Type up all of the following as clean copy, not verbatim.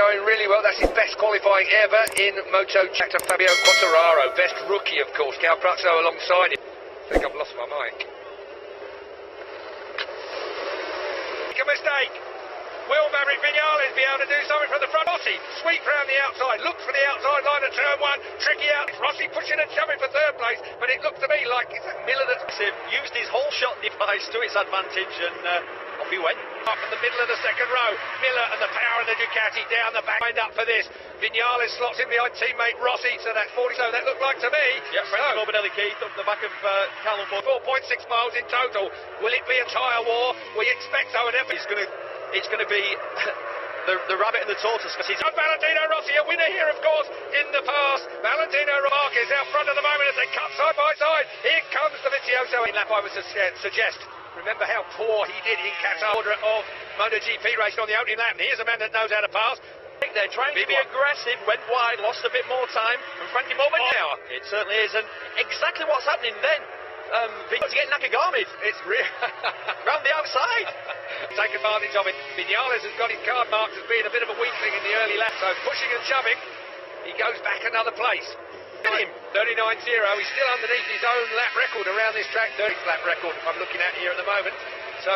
going really well. That's his best qualifying ever in MotoGp. Fabio Quartararo, best rookie, of course. Cal Crutchlow alongside him. I think I've lost my mic. Make a mistake. Will Maverick Vinales be able to do something from the front? Rossi sweeps round the outside, looks for the outside line of turn one, tricky out. Rossi pushing and shoving for third place, but it looks to me like it's Miller that's used his whole shot device to its advantage, and off he went. Up in the middle of the second row, Miller and the power of the Ducati down the back. Lined up for this. Vinales slots in behind teammate Rossi, so that's 40. So that looked like to me. Yeah, Frankie Morbidelli Keith up the back of Callum. 4.6 miles in total. Will it be a tyre war? We expect so. It's going to be the rabbit and the tortoise. Valentino Rossi, a winner here, of course, in the past. Valentino Marquez out front at the moment as they cut side by side. Here comes the Vizioso in lap, I would suggest. Remember how poor he did in Qatar. Order of MotoGP racing on the opening lap. And here's a man that knows how to pass. They're trying to be aggressive, went wide, lost a bit more time from Frankie Morbidelli. It certainly is, and exactly what's happening then. Vinales getting Nakagami. It's real. Round the outside. Take advantage of it. Vinales has got his card marked as being a bit of a weakling in the early lap, so pushing and shoving, he goes back another place. 39.0, he's still underneath his own lap record around this track, 30th lap record I'm looking at here at the moment. So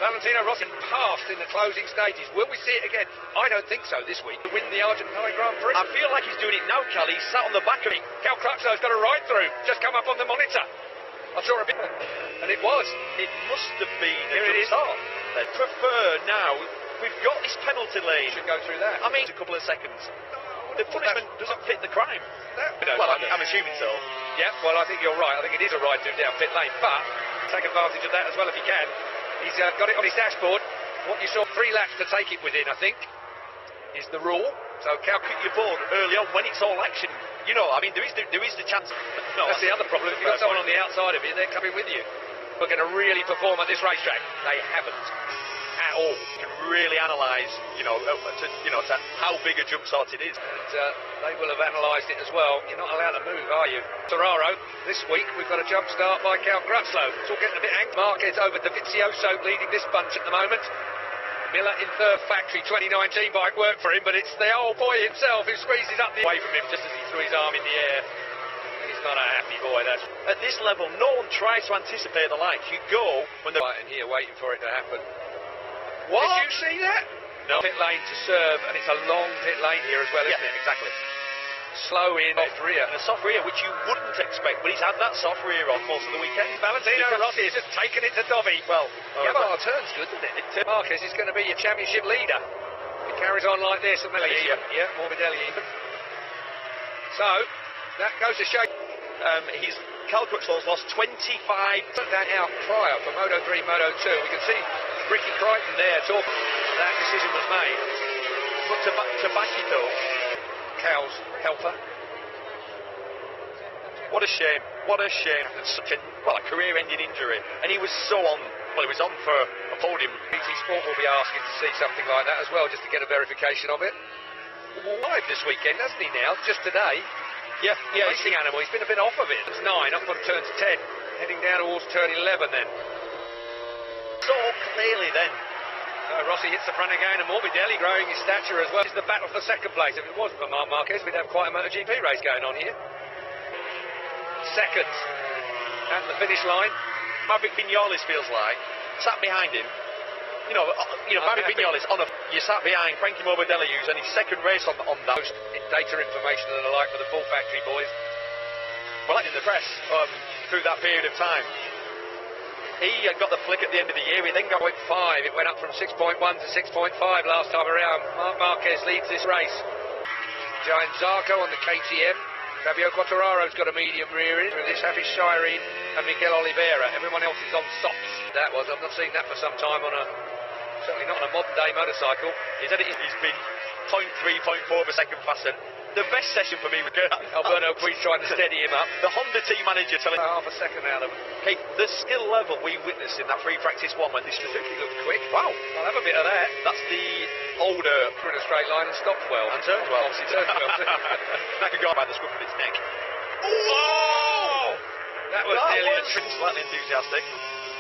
Valentino Rossi passed in the closing stages. Will we see it again? I don't think so this week to win the Argentine Grand Prix. I feel like he's doing it now, Cal. He's sat on the back of it. Cal Crutchlow's got a ride through, just come up on the monitor. I saw a bit, and it was. It must have been here it is. They prefer now. We've got this penalty lane. Should go through that. I mean, a couple of seconds. The punishment doesn't fit the crime. Well, I'm assuming so. Yeah, well, I think you're right. I think it is a ride through down pit lane, but take advantage of that as well if you can. He's got it on his dashboard. What you saw, 3 laps to take it within, I think, is the rule. So calculate your board early on when it's all action. You know, I mean, there is the chance. No, that's the other problem. If you've got someone on the outside of you, they're coming with you. We're going to really perform at this racetrack. They haven't at all. You can really analyse, to how big a jump start it is. And they will have analysed it as well. You're not allowed to move, are you? Ferraro, this week we've got a jump start by Cal Crutchlow. It's all getting a bit angry. Marquez over the Vizioso leading this bunch at the moment. Miller in third. Factory 2019 bike worked for him, but it's the old boy himself who squeezes up away from him just as he threw his arm in the air. He's not a happy boy, that's. At this level, no one tries to anticipate the lights. You go when they're right in here waiting for it to happen. What? Did you see that? No. Pit lane to serve, and it's a long pit lane here as well, isn't it? Exactly. Slow in, soft rear. And a soft rear, which you wouldn't expect, but he's had that soft rear on most of the weekend. Valentino Rossi has just taken it to Dovi. Well, Yamaha turns good, doesn't it? Marquez is going to be your championship leader. It carries on like this, and yeah, Morbidelli even. So, that goes to show. Cal Crutchlow's lost 25. Took that out prior for Moto3, Moto2. We can see Ricky Crichton there talking. That decision was made. But to back it up, Cal's helper. What a shame. What a shame. Such a career-ending injury. And he was so on. Well, he was on for a podium. BT Sport will be asking to see something like that as well, just to get a verification of it. Live this weekend, hasn't he now? Just today. Yeah. Racing animal. He's been a bit off of it. It's 9 up on turns 10, heading down towards turn 11 then. So clearly then. Rossi hits the front again, and Morbidelli growing his stature as well. This is the battle for second place. If it wasn't for Marc Marquez, we'd have quite a MotoGP race going on here. Seconds at the finish line. Maverick Vinales feels like sat behind him. Maverick Vinales you sat behind Frankie Morbidelli, who's on his second race on that. Data information and the like for the full factory boys. Well, in the press through that period of time. He got the flick at the end of the year. He then got 5. It went up from 6.1 to 6.5 last time around. Marc Marquez leads this race. Giant Zarco on the KTM. Fabio Quartararo's got a medium rear end. This Hafiz Shireen and Miguel Oliveira. Everyone else is on softs. That was. I've not seen that for some time on certainly not on a modern day motorcycle. He's been 0.3, 0.4 of a second faster. The best session for me was Alberto Puig trying to steady him up. The Honda team manager telling half a second out of him. Okay, the skill level we witnessed in that free practice one when this Suzuki looked quick. Wow, I'll have a bit of that. That's the older in a straight line and stopped well. And turned well. Obviously turned well. That could go by the scruff of its neck. Oh! That was nearly slightly enthusiastic.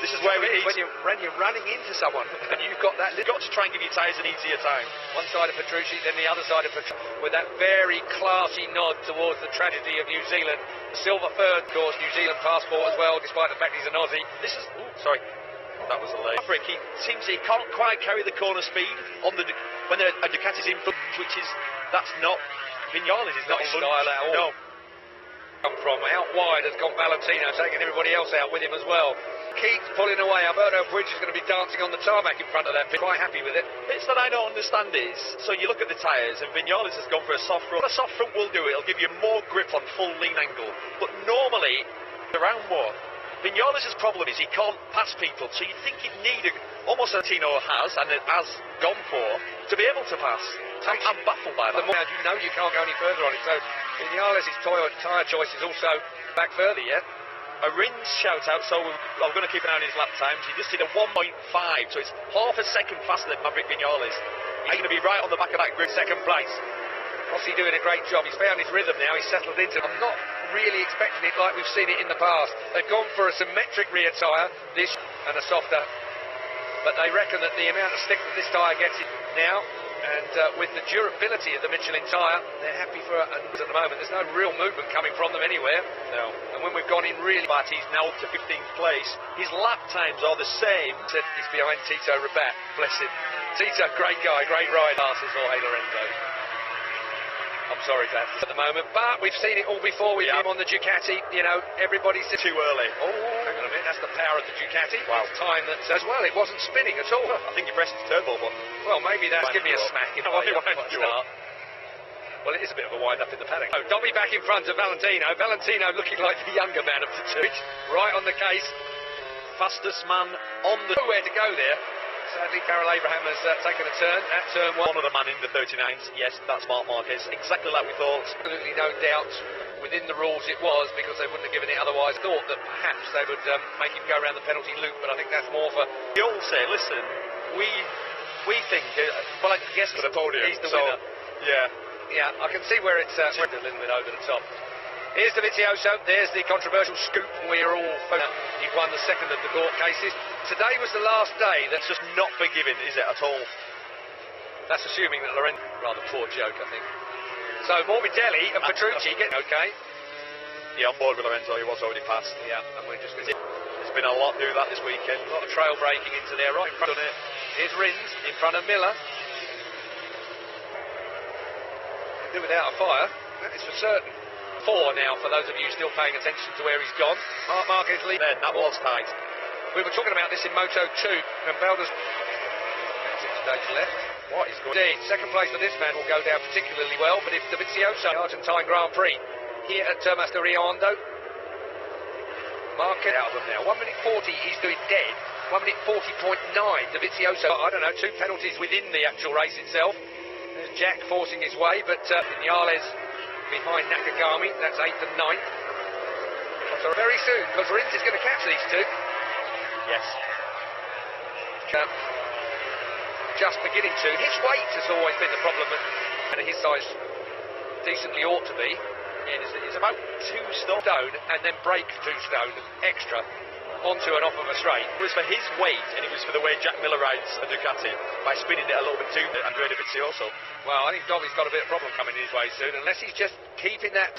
This is where we need when you're running into someone and you've got that. You've got to try and give your tyres an easier time. One side of Petrucci, then the other side of Petrucci, with that very classy nod towards the tragedy of New Zealand. The silver third, of course, New Zealand passport as well, despite the fact he's an Aussie. This is, sorry, that was a late. He seems he can't quite carry the corner speed on the when a Ducati's in front, which is that's not Viñales is not his style at all. No. Come from out wide has gone Valentino, taking everybody else out with him as well. Keats pulling away. Alberto Bridge is going to be dancing on the tarmac in front of that pit. Quite happy with it. Bits that I don't understand is, so you look at the tyres and Viñales has gone for a soft front. A soft front will do it. It'll give you more grip on full lean angle. But normally, around more. Viñales' problem is he can't pass people, so you'd think he'd need almost a Tino has and it has gone for to be able to pass. I'm baffled by that. The more you know, you can't go any further on it. So Viñales' tyre choice is also back further yet. A Rins shout out, so I'm going to keep an eye on his lap times. He just did a 1.5, so it's half a second faster than Maverick Viñales. He's going to be right on the back of that grid, second place. Rossi doing a great job. He's found his rhythm now. He's settled into it. I'm not really expecting it like we've seen it in the past. They've gone for a symmetric rear tyre, this and a softer. But they reckon that the amount of stick that this tyre gets it now, and with the durability of the Michelin tyre, they're happy for at the moment. There's no real movement coming from them anywhere. No. And when we've gone in really, but he's now up to 15th place. His lap times are the same. He's behind Tito Rabat, bless him. Tito, great guy, great rider. Passes Jorge Lorenzo. I'm sorry, Dad, at the moment, but we've seen it all before with him on the Ducati. You know, everybody's too early. Oh, hang on a minute, that's the power of the Ducati. Wow. It's time that, as well, it wasn't spinning at all. I think you pressed the turbo button. Well, maybe that's give me a smack in the way. Well, it is a bit of a wind-up in the paddock. Oh, Dovi back in front of Valentino. Valentino looking like the younger man of the two. Right on the case. Fastest man on the... Nowhere to go there. Sadly, Carol Abraham has taken a turn at turn one. One of the man in the 39s. Yes, that's Marc Marquez. Exactly like we thought. Absolutely no doubt within the rules it was, because they wouldn't have given it otherwise. Thought that perhaps they would make him go around the penalty loop, but I think that's more for... You all say, listen, we think... well, I guess for the podium. He's the winner. Yeah, I can see where it's a little bit over the top. Here's Dovizioso, there's the controversial scoop. We're all he won the second of the court cases. Today was the last day. That's just not forgiving, is it, at all? That's assuming that Lorenzo... Rather poor joke, I think. So Morbidelli and Petrucci get okay. Yeah, on board with Lorenzo, he was already passed. Yeah, and we're just going to... There's been a lot do that this weekend. A lot of trail breaking into there, right in front of it. Here's Rins in front of Miller. Do without a fire, that is for certain. 4 now for those of you still paying attention to where he's gone. Marc Marquez lead. Then that was tight. We were talking about this in Moto2, and Belder's 6 stage left. What is good? Indeed, second place for this man will go down particularly well, but if Dovizioso, Argentine Grand Prix, here at Termas de Riondo, Marquez out of them now. 1 minute 40, he's doing dead. 1 minute 40.9, Dovizioso, I don't know, 2 penalties within the actual race itself. There's Jack forcing his way, but Viñales behind Nakagami, that's 8th and 9th. So very soon, because Rins is going to catch these two. Yes. Just beginning to. His weight has always been the problem, and his size decently ought to be. Yeah, it's about 2 stone and then break 2 stone extra onto and off of a straight. It was for his weight, and it was for the way Jack Miller rides a Ducati by spinning it a little bit too bit. Andrea Dovizioso. Well, I think Dovi's got a bit of problem coming his way soon, unless he's just keeping that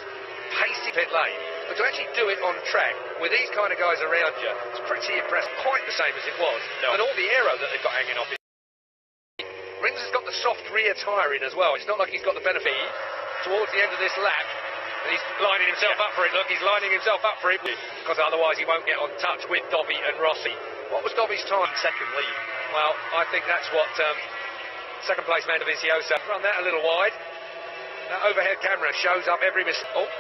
pacey pit lane. But to actually do it on track with these kind of guys around you, it's pretty impressive. Quite the same as it was. No. And all the aero that they've got hanging off it. Rins has got the soft rear tyre in as well. It's not like he's got the benefit towards the end of this lap. He's lining himself up for it. Look, he's lining himself up for it, because otherwise he won't get on touch with Dovi and Rossi. What was Dovi's time? Second lead. Well, I think that's what second place man Dovizioso. Run that a little wide. That overhead camera shows up every mistake. Oh,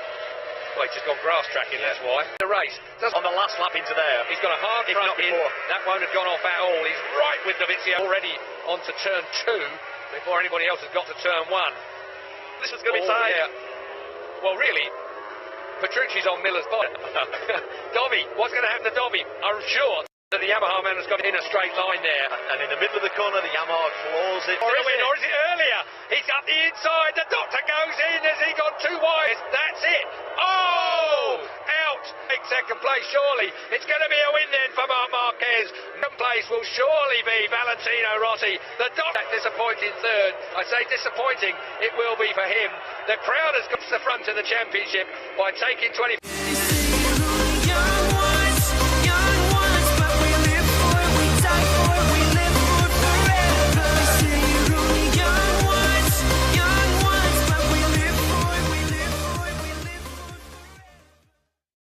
well, he's just gone grass tracking, that's why. The race. On the last lap into there. He's got a hard front in. That won't have gone off at all. He's right with Dovizioso already onto turn 2 before anybody else has got to turn 1. This was going to be tight. Yeah. Well, really, Petrucci's on Miller's body. Dovi, what's going to happen to Dovi? I'm sure that the Yamaha man has got in a straight line there. And in the middle of the corner, the Yamaha floors it. Or is it earlier? He's up the inside. The doctor goes in. Has he gone too wide? That's it. Oh! Out. Take second place, surely. It's going to be a win then for Marc Marquez. tyres. One place will surely be Valentino Rossi. The that disappointing third. I say disappointing, it will be for him. The crowd has got to the front of the championship by taking 20...